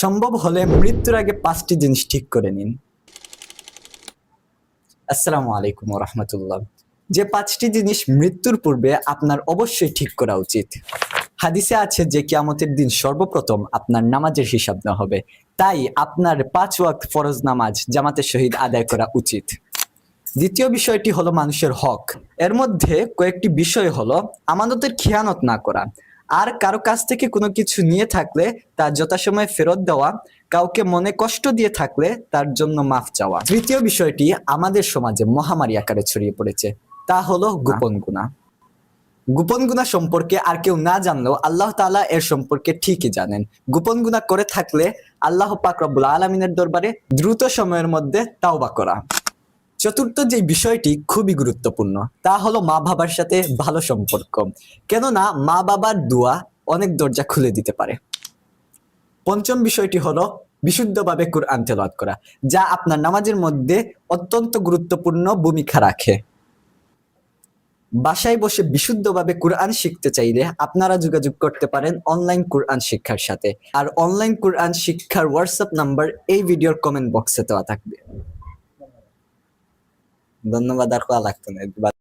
সম্ভব হলে মৃত্যুর আগে 5টি জিনিস ঠিক করে নিন। আসসালামু আলাইকুম ওয়া রাহমাতুল্লাহ। যে 5টি জিনিস মৃত্যুর পূর্বে আপনার অবশ্যই ঠিক করা উচিত। হাদিসে আছে যে কিয়ামতের দিন সর্বপ্রথম আপনার নামাজের হিসাব নেওয়া হবে। তাই আপনার 5 ওয়াক্ত ফরজ নামাজ জামাতের সহিত আদায় করা উচিত। দ্বিতীয় বিষয়টি হলো মানুষের হক। এর মধ্যে কয়েকটি বিষয় হলো আমানতের খেয়ানত না করা, আর কারো কাছ থেকে কোনো কিছু নিয়ে থাকলে তা যথাসময়ে ফেরত দেওয়া, কাউকে মনে কষ্ট দিয়ে থাকলে তার জন্য মাফ চাওয়া। তৃতীয় বিষয়টি আমাদের সমাজে মহামারী আকারে ছড়িয়ে পড়েছে, তা হলো গোপন গুনাহ। গোপন গুনাহ সম্পর্কে আর কেউ না জানলেও আল্লাহ তাআলা এর সম্পর্কে ঠিকই জানেন। গোপন গুনাহ করে থাকলে আল্লাহ পাক রব্বুল আলামিনের দরবারে দ্রুত সময়ের মধ্যে তাওবা করা। চতুর্থ যে বিষয়টি খুবই গুরুত্বপূর্ণ তা হলো মা বাবার সাথে ভালো সম্পর্ক, কেননা মা বাবার দোয়া অনেক দরজা খুলে দিতে পারে। পঞ্চম বিষয়টি হলো বিশুদ্ধভাবে কুরআন তেলাওয়াত করা, যা আপনার নামাজের মধ্যে অত্যন্ত গুরুত্বপূর্ণ ভূমিকা রাখে। বাসায় বসে বিশুদ্ধভাবে কুরআন শিখতে চাইলে আপনারা যোগাযোগ করতে পারেন অনলাইন কুরআন শিক্ষার সাথে। আর অনলাইন কুরআন শিক্ষার হোয়াটসঅ্যাপ নাম্বার এই ভিডিওর কমেন্ট বক্সে দেওয়া থাকবে। ধন্যবাদ, আর কোয়া লাগতো না।